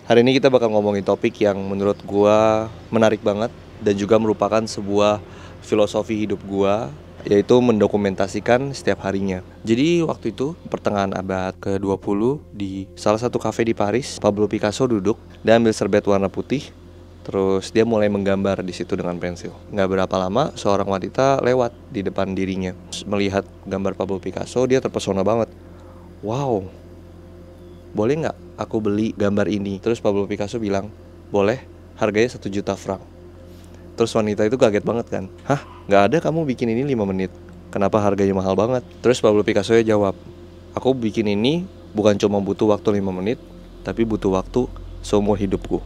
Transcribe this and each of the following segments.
Hari ini kita bakal ngomongin topik yang menurut gua menarik banget dan juga merupakan sebuah filosofi hidup gua, yaitu mendokumentasikan setiap harinya. Jadi waktu itu pertengahan abad ke-20 di salah satu kafe di Paris, Pablo Picasso duduk dan ambil serbet warna putih. Terus dia mulai menggambar di situ dengan pensil. Nggak berapa lama seorang wanita lewat di depan dirinya. Melihat gambar Pablo Picasso, dia terpesona banget. Wow, boleh nggak aku beli gambar ini? Terus Pablo Picasso bilang, boleh, harganya 1 juta franc. Terus wanita itu kaget banget kan, hah, nggak ada kamu bikin ini 5 menit, kenapa harganya mahal banget? Terus Pablo Picasso ya jawab, aku bikin ini bukan cuma butuh waktu 5 menit, tapi butuh waktu seumur hidupku.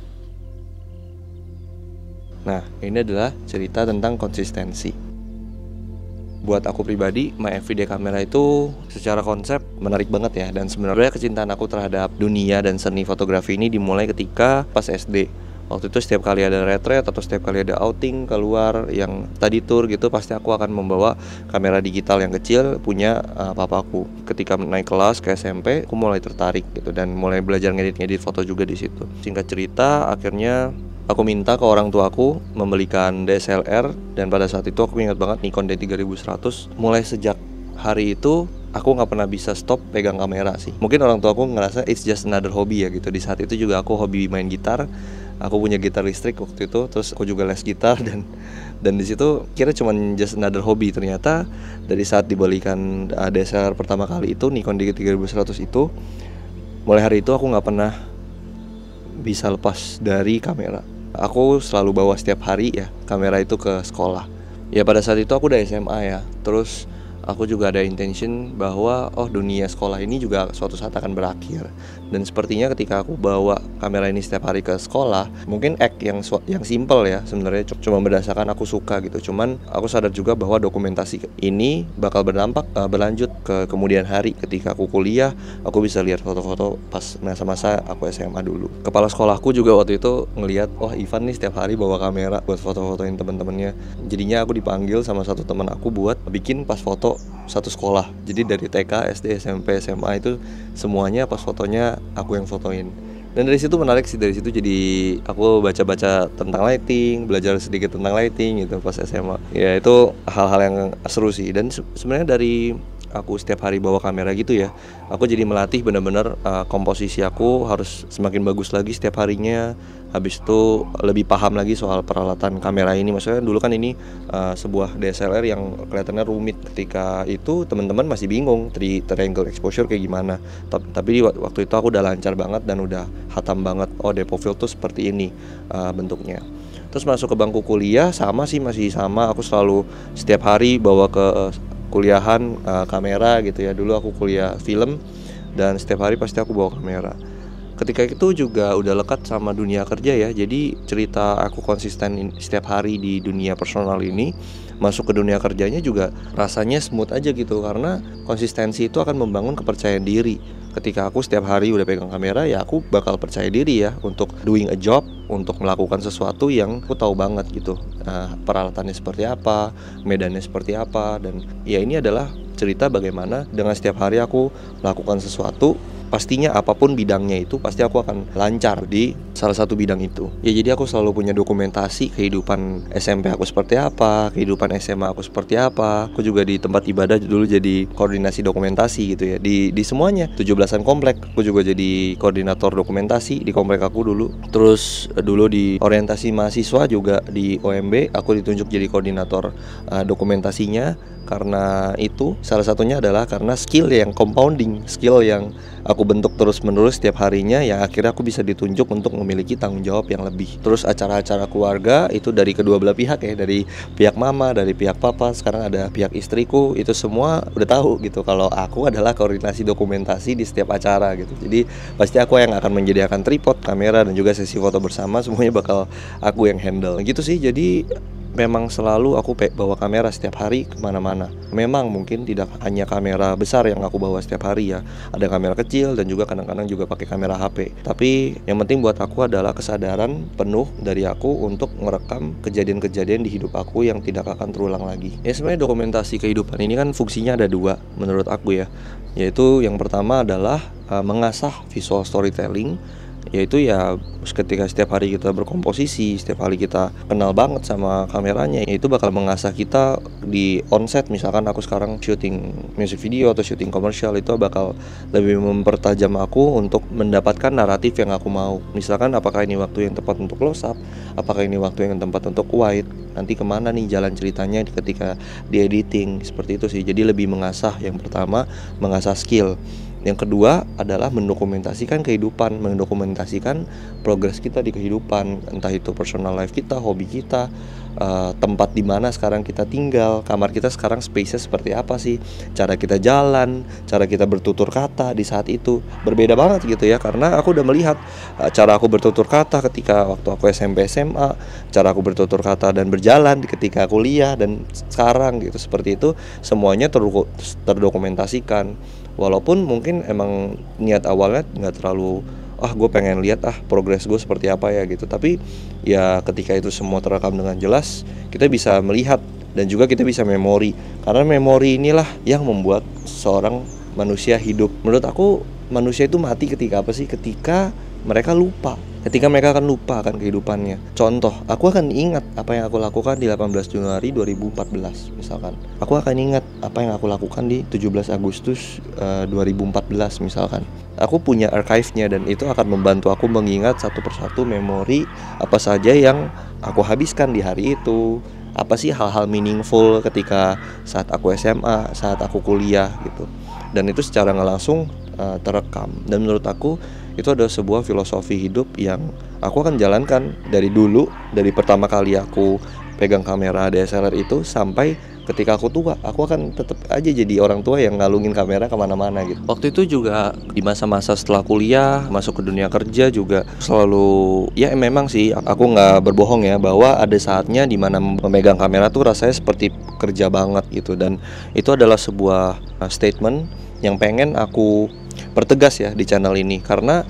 Nah, ini adalah cerita tentang konsistensi. Buat aku pribadi, My Everyday Camera itu secara konsep menarik banget ya. Dan sebenarnya kecintaan aku terhadap dunia dan seni fotografi ini dimulai ketika pas SD. Waktu itu setiap kali ada retret atau setiap kali ada outing keluar yang tadi tour gitu, pasti aku akan membawa kamera digital yang kecil punya papaku. Ketika naik kelas ke SMP, aku mulai tertarik gitu dan mulai belajar ngedit foto juga di situ. Singkat cerita, akhirnya aku minta ke orang tuaku membelikan DSLR. Dan pada saat itu aku ingat banget Nikon D3100. Mulai sejak hari itu aku gak pernah bisa stop pegang kamera sih. Mungkin orang tuaku ngerasa it's just another hobby ya gitu. Di saat itu juga aku hobi main gitar. Aku punya gitar listrik waktu itu. Terus aku juga les gitar dan di situ kira cuman just another hobby. Ternyata dari saat dibelikan DSLR pertama kali itu, Nikon D3100 itu, mulai hari itu aku gak pernah bisa lepas dari kamera. Aku selalu bawa setiap hari ya kamera itu ke sekolah. Ya pada saat itu aku udah SMA ya. Terus aku juga ada intention bahwa dunia sekolah ini juga suatu saat akan berakhir. Dan sepertinya ketika aku bawa kamera ini setiap hari ke sekolah, mungkin act yang simple ya sebenarnya, cuma berdasarkan aku suka gitu. Cuman aku sadar juga bahwa dokumentasi ini bakal berdampak berlanjut ke kemudian hari. Ketika aku kuliah, aku bisa lihat foto-foto pas masa-masa aku SMA dulu. Kepala sekolahku juga waktu itu ngelihat, Ivan nih setiap hari bawa kamera buat foto-fotoin teman-temannya. Jadinya aku dipanggil sama satu teman aku buat bikin pas foto satu sekolah. Jadi dari TK, SD, SMP, SMA itu semuanya pas fotonya aku yang fotoin. Dan dari situ menarik sih, dari situ jadi aku baca-baca tentang lighting, belajar sedikit tentang lighting gitu pas SMA. Ya itu hal-hal yang seru sih. Dan sebenarnya dari aku setiap hari bawa kamera gitu ya, aku jadi melatih benar-benar komposisi aku harus semakin bagus lagi setiap harinya. Habis itu lebih paham lagi soal peralatan kamera ini. Maksudnya dulu kan ini sebuah DSLR yang kelihatannya rumit. Ketika itu teman-teman masih bingung triangle exposure kayak gimana. Tapi waktu itu aku udah lancar banget dan udah hatam banget. Depth of field tuh seperti ini bentuknya. Terus masuk ke bangku kuliah sama sih, masih sama. Aku selalu setiap hari bawa ke kuliahan kamera gitu ya. Dulu aku kuliah film dan setiap hari pasti aku bawa kamera. Ketika itu juga udah lekat sama dunia kerja ya. Jadi cerita aku konsisten setiap hari di dunia personal ini, masuk ke dunia kerjanya juga rasanya smooth aja gitu. Karena konsistensi itu akan membangun kepercayaan diri. Ketika aku setiap hari udah pegang kamera, ya aku bakal percaya diri ya untuk doing a job, untuk melakukan sesuatu yang aku tahu banget gitu. Peralatannya seperti apa, medannya seperti apa. Dan ya ini adalah cerita bagaimana dengan setiap hari aku melakukan sesuatu, pastinya apapun bidangnya itu pasti aku akan lancar di salah satu bidang itu. Ya jadi aku selalu punya dokumentasi kehidupan SMP aku seperti apa, kehidupan SMA aku seperti apa. Aku juga di tempat ibadah dulu jadi koordinasi dokumentasi gitu ya. Di semuanya 17-an komplek aku juga jadi koordinator dokumentasi di komplek aku dulu. Terus dulu di orientasi mahasiswa juga di OMB aku ditunjuk jadi koordinator dokumentasinya. Karena itu salah satunya adalah karena skill yang compounding, skill yang aku bentuk terus menerus setiap harinya, yang akhirnya aku bisa ditunjuk untuk memiliki tanggung jawab yang lebih. Terus acara-acara keluarga itu dari kedua belah pihak ya, dari pihak mama, dari pihak papa, sekarang ada pihak istriku, itu semua udah tahu gitu kalau aku adalah koordinasi dokumentasi di setiap acara gitu. Jadi pasti aku yang akan menyediakan tripod, kamera, dan juga sesi foto bersama, semuanya bakal aku yang handle gitu sih. Jadi memang selalu aku bawa kamera setiap hari kemana-mana. Memang mungkin tidak hanya kamera besar yang aku bawa setiap hari ya, ada kamera kecil dan juga kadang-kadang juga pakai kamera HP. Tapi yang penting buat aku adalah kesadaran penuh dari aku untuk merekam kejadian-kejadian di hidup aku yang tidak akan terulang lagi. Ya sebenarnya dokumentasi kehidupan ini kan fungsinya ada dua menurut aku ya, yaitu yang pertama adalah mengasah visual storytelling. yaitu ya ketika setiap hari kita berkomposisi, setiap hari kita kenal banget sama kameranya, itu bakal mengasah kita di onset. Misalkan aku sekarang syuting music video atau syuting komersial, itu bakal lebih mempertajam aku untuk mendapatkan naratif yang aku mau. Misalkan apakah ini waktu yang tepat untuk close up, apakah ini waktu yang tepat untuk wide, nanti kemana nih jalan ceritanya ketika di editing, seperti itu sih. Jadi lebih mengasah, yang pertama mengasah skill. Yang kedua adalah mendokumentasikan kehidupan, mendokumentasikan progres kita di kehidupan, entah itu personal life kita, hobi kita, tempat di mana sekarang kita tinggal, kamar kita sekarang space-nya seperti apa sih, cara kita jalan, cara kita bertutur kata di saat itu berbeda banget gitu ya. Karena aku udah melihat cara aku bertutur kata ketika waktu aku SMP SMA, cara aku bertutur kata dan berjalan ketika kuliah dan sekarang gitu, seperti itu semuanya terdokumentasikan. Walaupun mungkin emang niat awalnya nggak terlalu gue pengen lihat progres gue seperti apa ya gitu, tapi ya ketika itu semua terekam dengan jelas, kita bisa melihat dan juga kita bisa memori. Karena memori inilah yang membuat seorang manusia hidup. Menurut aku manusia itu mati ketika apa sih? Ketika mereka lupa. Ketika mereka akan lupa akan kehidupannya. Contoh, aku akan ingat apa yang aku lakukan di 18 Januari 2014 misalkan. Aku akan ingat apa yang aku lakukan di 17 Agustus 2014 misalkan. Aku punya archive-nya dan itu akan membantu aku mengingat satu persatu memori apa saja yang aku habiskan di hari itu. Apa sih hal-hal meaningful ketika saat aku SMA, saat aku kuliah gitu. Dan itu secara nggak langsung terekam. Dan menurut aku itu adalah sebuah filosofi hidup yang aku akan jalankan dari dulu, dari pertama kali aku pegang kamera DSLR itu sampai ketika aku tua. Aku akan tetap aja jadi orang tua yang ngalungin kamera kemana-mana gitu. Waktu itu juga di masa-masa setelah kuliah, masuk ke dunia kerja juga selalu, ya memang sih aku nggak berbohong ya, bahwa ada saatnya dimana memegang kamera tuh rasanya seperti kerja banget gitu. Dan itu adalah sebuah statement yang pengen aku pertegas ya di channel ini, karena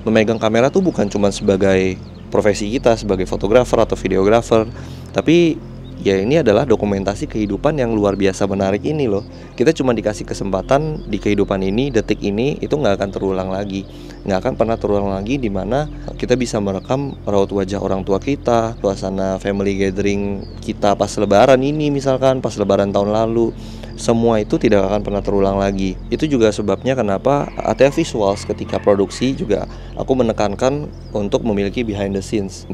memegang kamera tuh bukan cuma sebagai profesi kita sebagai fotografer atau videografer, tapi ya ini adalah dokumentasi kehidupan yang luar biasa menarik ini loh. Kita cuma dikasih kesempatan di kehidupan ini, detik ini itu nggak akan terulang lagi, nggak akan pernah terulang lagi, dimana kita bisa merekam raut wajah orang tua kita, suasana family gathering kita pas lebaran ini misalkan, pas lebaran tahun lalu. Semua itu tidak akan pernah terulang lagi. Itu juga sebabnya kenapa ATL Visuals ketika produksi juga aku menekankan untuk memiliki behind the scenes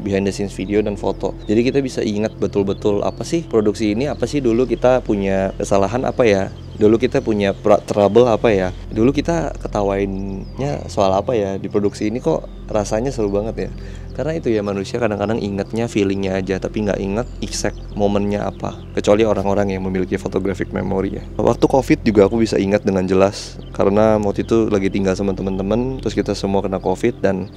video dan foto. Jadi kita bisa ingat betul-betul apa sih produksi ini, apa sih dulu kita punya kesalahan apa ya, dulu kita punya trouble apa ya, dulu kita ketawainnya soal apa ya di produksi ini, kok rasanya seru banget ya. Karena itu ya, manusia kadang-kadang ingatnya feelingnya aja, tapi nggak ingat exact momennya apa, kecuali orang-orang yang memiliki photographic memory ya. Waktu COVID juga aku bisa ingat dengan jelas, karena waktu itu lagi tinggal sama teman-teman, terus kita semua kena COVID. Dan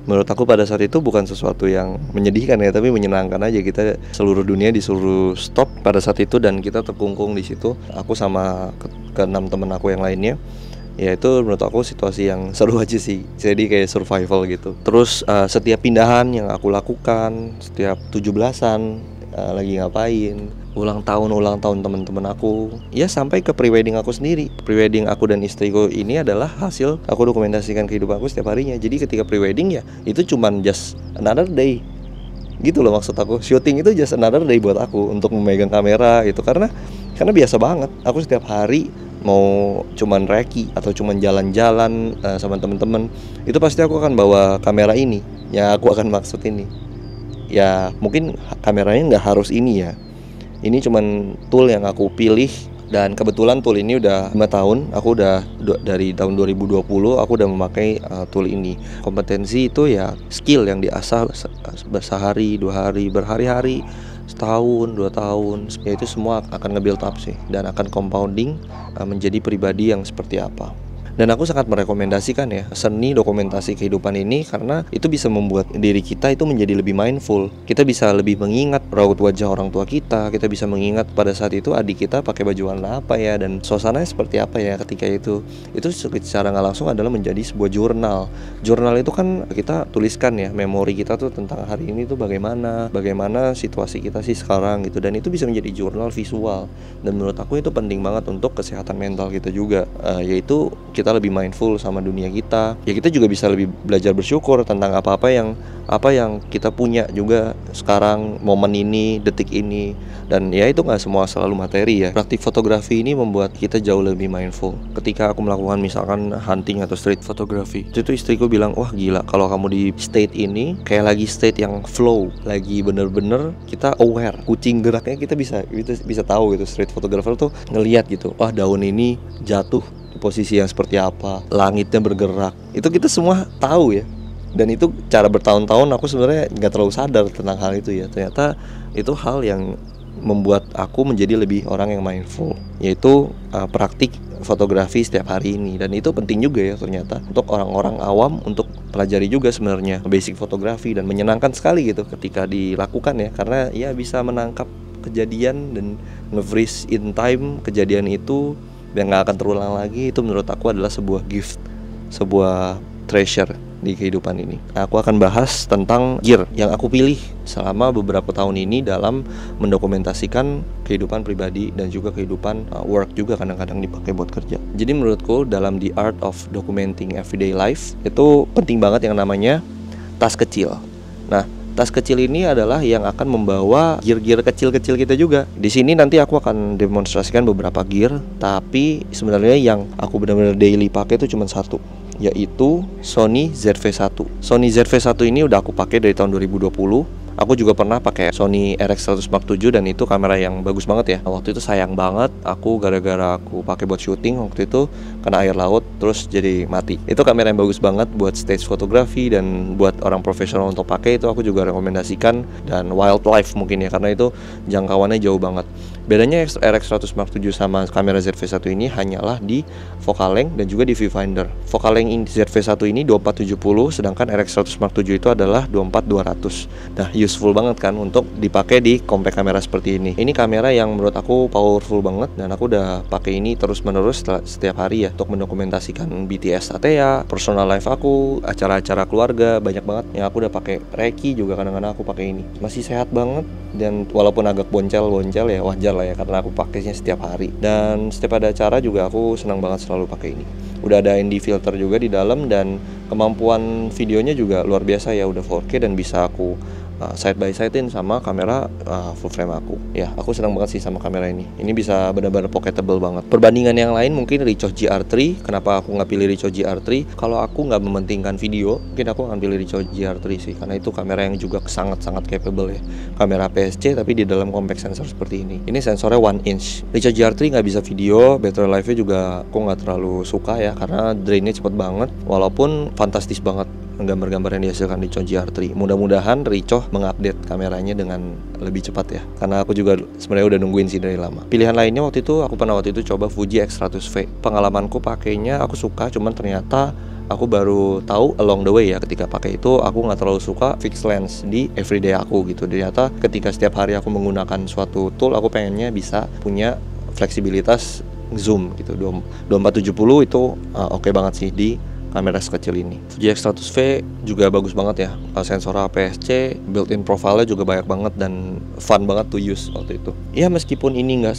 menurut aku pada saat itu bukan sesuatu yang menyedihkan ya, tapi menyenangkan aja. Kita seluruh dunia disuruh stop pada saat itu dan kita terkungkung di situ. Aku sama ke-6 teman aku yang lainnya. Ya itu menurut aku situasi yang seru aja sih. Jadi kayak survival gitu. Terus setiap pindahan yang aku lakukan, setiap 17-an lagi ngapain, ulang tahun teman-teman aku, ya sampai ke prewedding aku sendiri. Prewedding aku dan istriku ini adalah hasil aku dokumentasikan kehidupan aku setiap harinya. Jadi ketika prewedding ya itu cuman just another day gitu loh, maksud aku. Syuting itu just another day buat aku untuk memegang kamera gitu. Karena biasa banget aku setiap hari mau cuman reki atau cuman jalan-jalan sama temen-temen, itu pasti aku akan bawa kamera ini. Ya aku akan maksud ini, ya mungkin kameranya nggak harus ini ya, ini cuman tool yang aku pilih. Dan kebetulan tool ini udah 5 tahun, aku udah dari tahun 2020 aku udah memakai tool ini. Kompetensi itu ya skill yang diasah sehari, 2 hari, berhari-hari, setahun, 2 tahun, ya itu semua akan nge-build up sih, dan akan compounding menjadi pribadi yang seperti apa. Dan aku sangat merekomendasikan ya seni dokumentasi kehidupan ini, karena itu bisa membuat diri kita itu menjadi lebih mindful. Kita bisa lebih mengingat raut wajah orang tua kita, kita bisa mengingat pada saat itu adik kita pakai baju warna apa ya, dan suasananya seperti apa ya ketika itu. Itu secara nggak langsung adalah menjadi sebuah jurnal. Jurnal itu kan kita tuliskan ya memori kita tuh tentang hari ini tuh bagaimana situasi kita sih sekarang gitu, dan itu bisa menjadi jurnal visual. Dan menurut aku itu penting banget untuk kesehatan mental kita juga, yaitu kita kita lebih mindful sama dunia kita. Ya kita juga bisa lebih belajar bersyukur tentang apa yang kita punya juga sekarang, momen ini, detik ini. Dan ya itu gak semua selalu materi ya. Praktik fotografi ini membuat kita jauh lebih mindful. Ketika aku melakukan misalkan hunting atau street photography, itu istriku bilang, wah gila, kalau kamu di state ini kayak lagi state yang flow, lagi bener-bener kita aware, kucing geraknya kita bisa tahu gitu. Street photographer tuh ngelihat gitu, wah daun ini jatuh di posisi yang seperti apa, langitnya bergerak, itu kita semua tahu ya. Dan itu cara bertahun-tahun aku sebenarnya nggak terlalu sadar tentang hal itu ya. Ternyata itu hal yang membuat aku menjadi lebih orang yang mindful, yaitu praktik fotografi setiap hari ini. Dan itu penting juga ya ternyata untuk orang-orang awam untuk pelajari juga sebenarnya basic fotografi, dan menyenangkan sekali gitu ketika dilakukan ya, karena ya bisa menangkap kejadian dan nge-freeze in time kejadian itu dan gak akan terulang lagi. Itu menurut aku adalah sebuah gift, sebuah treasure di kehidupan ini. Aku akan bahas tentang gear yang aku pilih selama beberapa tahun ini dalam mendokumentasikan kehidupan pribadi dan juga kehidupan work juga kadang-kadang dipakai buat kerja. Jadi menurutku dalam the art of documenting everyday life itu penting banget yang namanya tas kecil. Nah, tas kecil ini adalah yang akan membawa gear-gear kecil-kecil kita juga. Di sini nanti aku akan demonstrasikan beberapa gear, tapi sebenarnya yang aku benar-benar daily pakai itu cuma satu, yaitu Sony ZV-1. Sony ZV-1 ini udah aku pakai dari tahun 2020. Aku juga pernah pakai Sony RX100 Mark VII dan itu kamera yang bagus banget ya. Waktu itu sayang banget aku gara-gara aku pakai buat syuting waktu itu kena air laut terus jadi mati. Itu kamera yang bagus banget buat stage fotografi dan buat orang profesional untuk pakai. Itu aku juga rekomendasikan, dan wildlife mungkin ya, karena itu jangkauannya jauh banget. Bedanya RX100 Mark VII sama kamera ZV-1 ini hanyalah di focal length dan juga di viewfinder. Focal length ZV-1 ini 2470, sedangkan RX100 Mark VII itu adalah 24200. Nah, useful banget kan untuk dipakai di compact kamera seperti ini. Ini kamera yang menurut aku powerful banget, dan aku udah pakai ini terus-menerus setiap hari ya untuk mendokumentasikan BTS ATEA, personal life aku, acara-acara keluarga, banyak banget. Yang aku udah pakai Reiki juga kadang-kadang aku pakai ini. Masih sehat banget, dan walaupun agak boncel ya wajar lah ya karena aku pakainya setiap hari. Dan setiap ada acara juga aku senang banget selalu pakai ini. Udah ada ND filter juga di dalam, dan kemampuan videonya juga luar biasa ya, udah 4K dan bisa aku side by sidein sama kamera full frame aku. Ya, aku senang banget sih sama kamera ini. Ini bisa benar-benar pocketable banget. Perbandingan yang lain mungkin Ricoh GR3. Kenapa aku nggak pilih Ricoh GR3? Kalau aku nggak mementingkan video, mungkin aku akan pilih Ricoh GR3 sih, karena itu kamera yang juga sangat-sangat capable ya. Kamera APS-C tapi di dalam compact sensor seperti ini. Ini sensornya 1 inch. Ricoh GR3 nggak bisa video, battery life-nya juga aku nggak terlalu suka ya, karena drainnya cepet banget. Walaupun fantastis banget gambar-gambar yang dihasilkan Ricoh GR3. Mudah-mudahan Ricoh mengupdate kameranya dengan lebih cepat ya, karena aku juga sebenarnya udah nungguin sih dari lama. Pilihan lainnya waktu itu coba Fuji X100V. Pengalamanku pakainya aku suka, cuman ternyata aku baru tahu along the way ya, ketika pakai itu aku nggak terlalu suka fixed lens di everyday aku gitu. Ternyata ketika setiap hari aku menggunakan suatu tool, aku pengennya bisa punya fleksibilitas zoom gitu. 2470 itu oke banget sih di kamera sekecil ini. Fuji X100V juga bagus banget ya, sensor APS-C, built-in profile-nya juga banyak banget dan fun banget to use waktu itu. Ya meskipun ini nggak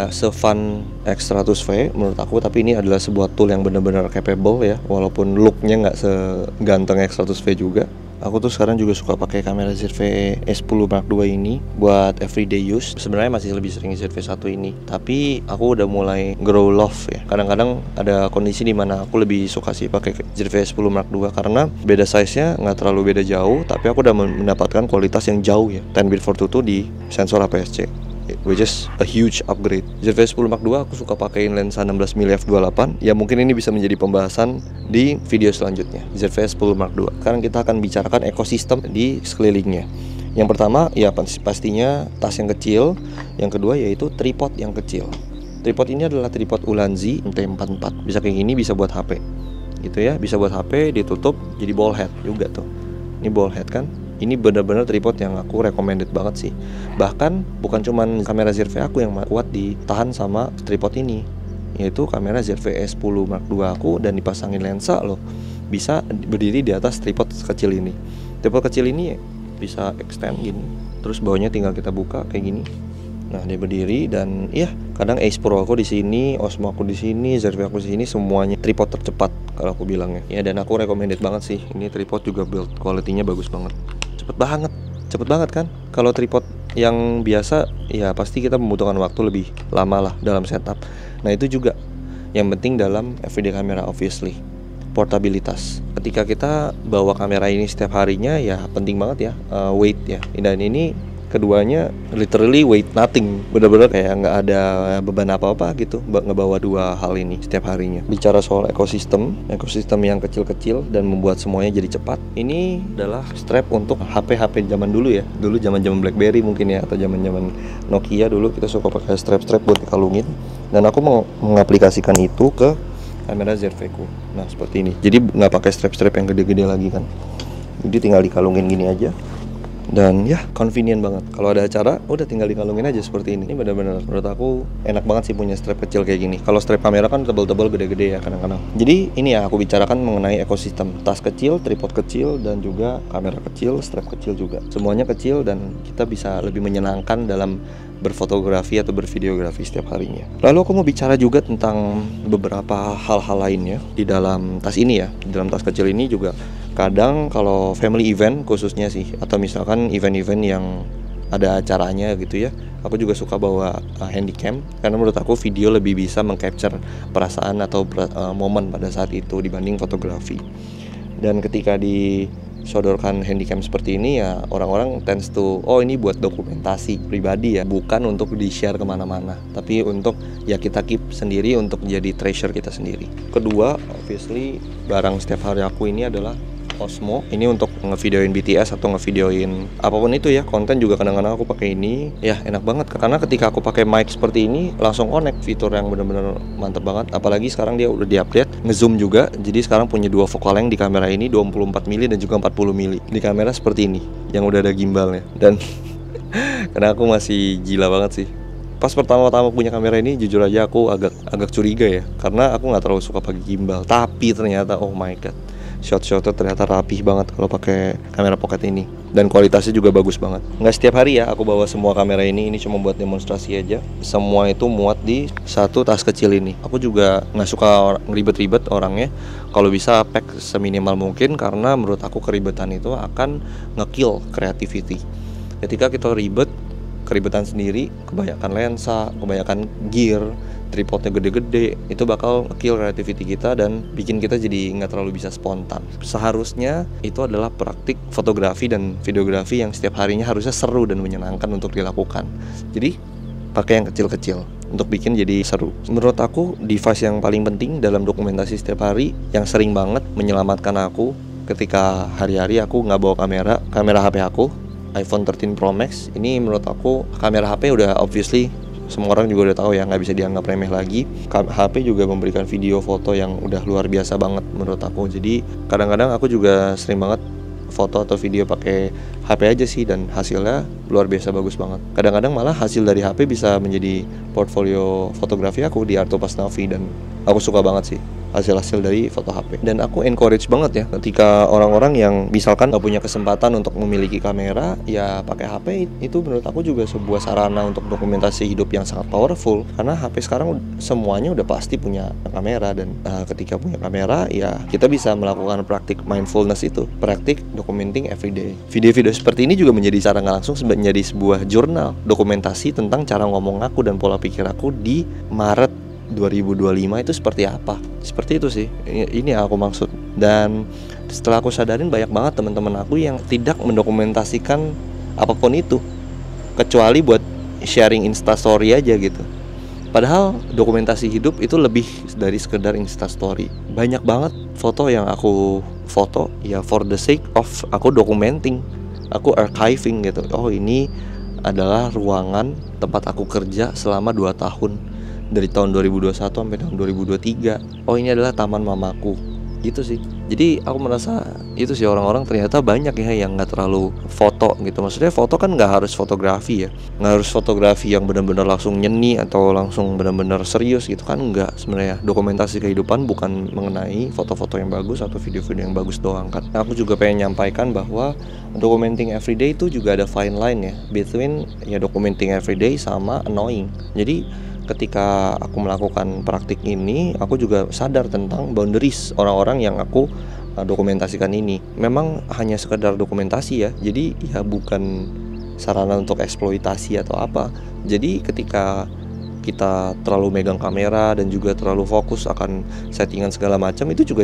se-fun X100V menurut aku, tapi ini adalah sebuah tool yang benar-benar capable ya, walaupun look-nya nggak seganteng X100V juga. Aku tuh sekarang juga suka pakai kamera ZV S10 Mark II ini buat everyday use. Sebenarnya masih lebih sering ZV-1 ini, tapi aku udah mulai grow love ya. Kadang-kadang ada kondisi di mana aku lebih suka sih pakai ZV S10 Mark II karena beda size-nya nggak terlalu beda jauh, tapi aku udah mendapatkan kualitas yang jauh ya. 10-bit 422 di sensor APS-C, which is a huge upgrade. ZV-10 Mark II aku suka pakein lensa 16mm f/28. Ya mungkin ini bisa menjadi pembahasan di video selanjutnya, ZV-10 Mark II. Sekarang kita akan bicarakan ekosistem di sekelilingnya. Yang pertama ya pastinya tas yang kecil. Yang kedua yaitu tripod yang kecil. Tripod ini adalah tripod Ulanzi MT44. Bisa kayak gini, bisa buat HP gitu ya, bisa buat HP, ditutup jadi ball head juga tuh. Ini ball head kan. Ini benar-benar tripod yang aku recommended banget sih. Bahkan bukan cuman kamera ZV aku yang kuat ditahan sama tripod ini, yaitu kamera ZV S10 Mark II aku, dan dipasangin lensa loh, bisa berdiri di atas tripod kecil ini. Tripod kecil ini bisa extend gini, terus bawahnya tinggal kita buka kayak gini. Nah, dia berdiri dan ya kadang Ace Pro aku di sini, Osmo aku di sini, ZV aku di sini, semuanya tripod tercepat kalau aku bilangnya. Ya, dan aku recommended banget sih. Ini tripod juga build quality-nya bagus banget. Cepet banget kan? Kalau tripod yang biasa ya pasti kita membutuhkan waktu lebih lama lah dalam setup. Nah, itu juga yang penting dalam everyday camera obviously. Portabilitas. Ketika kita bawa kamera ini setiap harinya ya penting banget ya weight ya. Dan ini keduanya literally weight nothing, bener-bener kayak nggak ada beban apa-apa gitu ngebawa dua hal ini setiap harinya. Bicara soal ekosistem yang kecil-kecil dan membuat semuanya jadi cepat, ini adalah strap untuk HP zaman dulu ya. Dulu zaman BlackBerry mungkin ya, atau zaman Nokia dulu kita suka pakai strap buat dikalungin, dan aku mau mengaplikasikan itu ke kamera ZV ku. Nah, seperti ini. Jadi nggak pakai strap yang gede-gede lagi kan. Jadi tinggal dikalungin gini aja. Dan ya convenient banget. Kalau ada acara udah tinggal dikalungin aja seperti ini. Ini benar-benar menurut aku enak banget sih punya strap kecil kayak gini. Kalau strap kamera kan tebal-tebal gede-gede ya kadang-kadang. Jadi ini ya aku bicarakan mengenai ekosistem. Tas kecil, tripod kecil, dan juga kamera kecil, strap kecil juga. Semuanya kecil dan kita bisa lebih menyenangkan dalam berfotografi atau bervideografi setiap harinya. Lalu aku mau bicara juga tentang beberapa hal-hal lainnya di dalam tas ini ya. Di dalam tas kecil ini juga kadang kalau family event khususnya sih, atau misalkan event-event yang ada acaranya gitu ya, aku juga suka bawa handycam karena menurut aku video lebih bisa mengcapture perasaan atau momen pada saat itu dibanding fotografi. Dan ketika disodorkan handycam seperti ini ya orang-orang tends to ini buat dokumentasi pribadi ya, bukan untuk di-share kemana-mana, tapi untuk ya kita keep sendiri untuk jadi treasure kita sendiri. Kedua, obviously barang setiap hari aku ini adalah Osmo. Ini untuk ngevideoin BTS atau ngevideoin apapun itu ya, konten juga kadang-kadang aku pakai ini. Ya enak banget karena ketika aku pakai mic seperti ini langsung connect, fitur yang benar-benar mantap banget. Apalagi sekarang dia udah diupdate, ngezoom juga. Jadi sekarang punya dua focal length di kamera ini, 24 mili dan juga 40 mili. Di kamera seperti ini yang udah ada gimbalnya. Dan karena aku masih gila banget sih. Pas pertama-tama punya kamera ini jujur aja aku agak curiga ya, karena aku nggak terlalu suka pakai gimbal. Tapi ternyata oh my god, shot-shotnya ternyata rapih banget kalau pakai kamera pocket ini, dan kualitasnya juga bagus banget. Nggak setiap hari ya aku bawa semua kamera ini cuma buat demonstrasi aja. Semua itu muat di satu tas kecil ini. Aku juga nggak suka ngeribet-ribet orangnya. Kalau bisa pack seminimal mungkin, karena menurut aku keribetan itu akan nge-kill creativity. Ketika kita keribetan sendiri, kebanyakan lensa, kebanyakan gear, tripodnya gede-gede, itu bakal kill creativity kita dan bikin kita jadi nggak terlalu bisa spontan. Seharusnya itu adalah praktik fotografi dan videografi yang setiap harinya harusnya seru dan menyenangkan untuk dilakukan. Jadi pakai yang kecil-kecil untuk bikin jadi seru. Menurut aku device yang paling penting dalam dokumentasi setiap hari, yang sering banget menyelamatkan aku ketika hari-hari aku nggak bawa kamera HP aku, iPhone 13 Pro Max. Ini menurut aku kamera HP udah obviously semua orang juga udah tahu ya, nggak bisa dianggap remeh lagi. HP juga memberikan video foto yang udah luar biasa banget menurut aku. Jadi kadang-kadang aku juga sering banget foto atau video pakai HP aja sih, dan hasilnya luar biasa bagus banget. Kadang-kadang malah hasil dari HP bisa menjadi portfolio fotografi aku di Artopas Navi, dan aku suka banget sih hasil-hasil dari foto HP. Dan aku encourage banget ya ketika orang-orang yang misalkan gak punya kesempatan untuk memiliki kamera, ya pakai HP. Itu menurut aku juga sebuah sarana untuk dokumentasi hidup yang sangat powerful, karena HP sekarang semuanya udah pasti punya kamera. Dan ketika punya kamera ya kita bisa melakukan praktik mindfulness itu, praktik documenting everyday. Video-video seperti ini juga menjadi cara nggak langsung menjadi sebuah jurnal dokumentasi tentang cara ngomong aku dan pola pikir aku di Maret 2025 itu seperti apa. Seperti itu sih, ini yang aku maksud. Dan setelah aku sadarin banyak banget teman-teman aku yang tidak mendokumentasikan apapun itu, kecuali buat sharing instastory aja gitu. Padahal dokumentasi hidup itu lebih dari sekedar instastory. Banyak banget foto yang aku foto ya for the sake of aku documenting, aku archiving gitu. Oh, ini adalah ruangan tempat aku kerja selama 2 tahun, dari tahun 2021 sampai tahun 2023. Oh, ini adalah taman mamaku. Gitu sih. Jadi aku merasa itu sih, orang-orang ternyata banyak ya yang nggak terlalu foto gitu. Maksudnya foto kan nggak harus fotografi ya, nggak harus fotografi yang benar-benar langsung nyeni atau langsung benar-benar serius gitu kan, nggak. Sebenarnya dokumentasi kehidupan bukan mengenai foto-foto yang bagus atau video-video yang bagus doang kan. Nah, aku juga pengen nyampaikan bahwa documenting everyday itu juga ada fine line ya, between ya documenting everyday sama annoying. Jadi ketika aku melakukan praktik ini, aku juga sadar tentang boundaries orang-orang yang aku dokumentasikan ini. Memang hanya sekedar dokumentasi ya, jadi ya bukan sarana untuk eksploitasi atau apa. Jadi ketika kita terlalu megang kamera dan juga terlalu fokus akan settingan segala macam, itu juga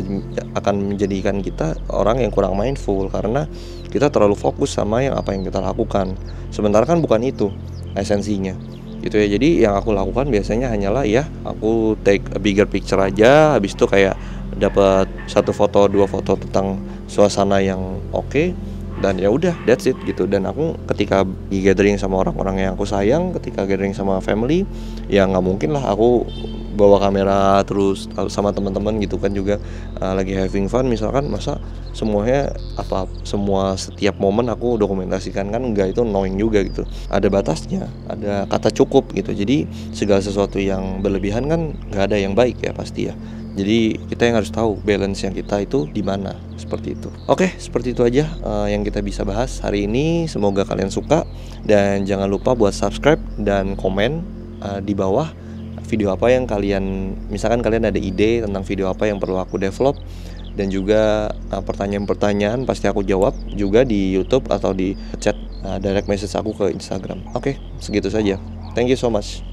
akan menjadikan kita orang yang kurang mindful, karena kita terlalu fokus sama apa yang kita lakukan. Sementara kan bukan itu esensinya gitu ya. Jadi yang aku lakukan biasanya hanyalah ya aku take a bigger picture aja, habis itu kayak dapat satu foto dua foto tentang suasana yang oke, dan ya udah that's it gitu. Dan aku ketika gathering sama orang-orang yang aku sayang, ketika gathering sama family, ya nggak mungkin lah aku bawa kamera terus sama teman-teman gitu kan juga lagi having fun misalkan, masa semuanya semua setiap momen aku dokumentasikan, kan enggak, itu annoying juga gitu. Ada batasnya, ada kata cukup gitu. Jadi segala sesuatu yang berlebihan kan nggak ada yang baik ya pasti ya. Jadi kita yang harus tahu balance yang kita itu di mana, seperti itu. Oke, seperti itu aja yang kita bisa bahas hari ini. Semoga kalian suka, dan jangan lupa buat subscribe dan komen di bawah video apa yang kalian, misalkan kalian ada ide tentang video apa yang perlu aku develop, dan juga pertanyaan-pertanyaan pasti aku jawab juga di YouTube atau di chat direct message aku ke Instagram. Oke, segitu saja. Thank you so much.